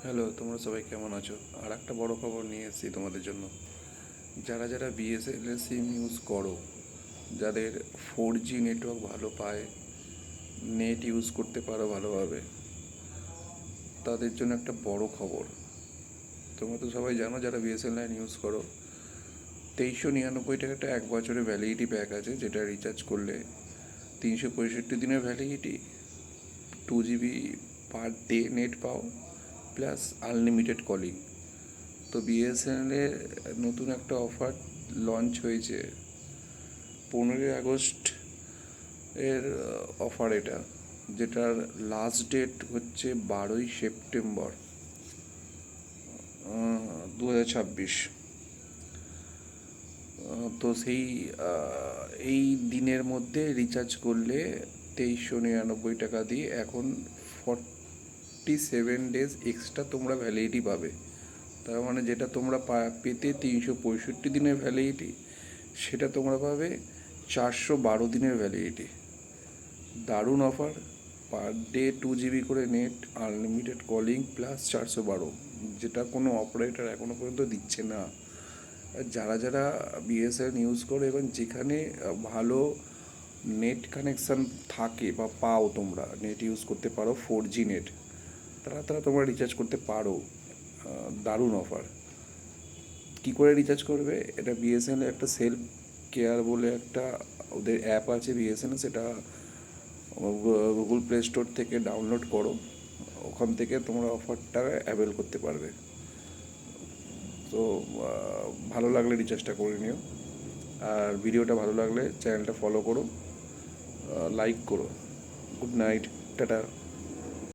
Hello, তোমরা সবাই কেমন আছো? আর একটা বড় খবর নিয়ে এসেছি তোমাদের জন্য। যারা যারা বিএসএনএল সিম ইউজ করো, যাদের 4G নেটওয়ার্ক ভালো পায়, নেট ইউজ করতে পারো ভালোভাবে, তাদের জন্য একটা বড় খবর। তোমরা তো সবাই জানো যারা বিএসএনএল লাইন ইউজ করো, 2399 টাকা একটা 1 বছরের ভ্যালিডিটি প্যাক আছে, যেটা রিচার্জ করলে 365 দিনের validity, 2 GB per day net পাও, প্লাস আনলিমিটেড কলিং। তো বিএসএনএলের নতুন একটা অফার লঞ্চ হয়েছে 15ই আগস্ট এর অফার এটা, যেটার লাস্ট ডেট হচ্ছে 12ই সেপ্টেম্বর 2026। তো এই দিনের মধ্যে রিচার্জ করলে 2399 টাকা দিয়ে এখন 47 ডেজ এক্সট্রা তোমরা ভ্যালিডিটি পাবে। তার মানে যেটা তোমরা পেতে 365 দিনের ভ্যালিডিটি, সেটা তোমরা পাবে 412 দিনের ভ্যালিডিটি। দারুণ অফার। পার ডে 2 GB করে নেট, আনলিমিটেড কলিং, প্লাস 412, যেটা কোনো অপারেটর এখনও পর্যন্ত দিচ্ছে না। যারা যারা বিএসএনএল ইউজ করে এবং যেখানে ভালো নেট কানেকশান থাকে বা পাও, তোমরা নেট ইউজ করতে পারো 4G নেট, তারা তারা তোমরা রিচার্জ করতে পারো। দারুণ অফার। কী করে রিচার্জ করবে? এটা বিএসএনএল একটা সেলফ কেয়ার বলে একটা ওদের অ্যাপ আছে বিএসএনএল, সেটা গুগল প্লে স্টোর থেকে ডাউনলোড করো, ওখান থেকে তোমরা অফারটা অ্যাভেল করতে পারবে। তো ভালো লাগলে রিচার্জটা করে নিও, আর ভিডিওটা ভালো লাগলে চ্যানেলটা ফলো করো, লাইক করো। Good night, tata.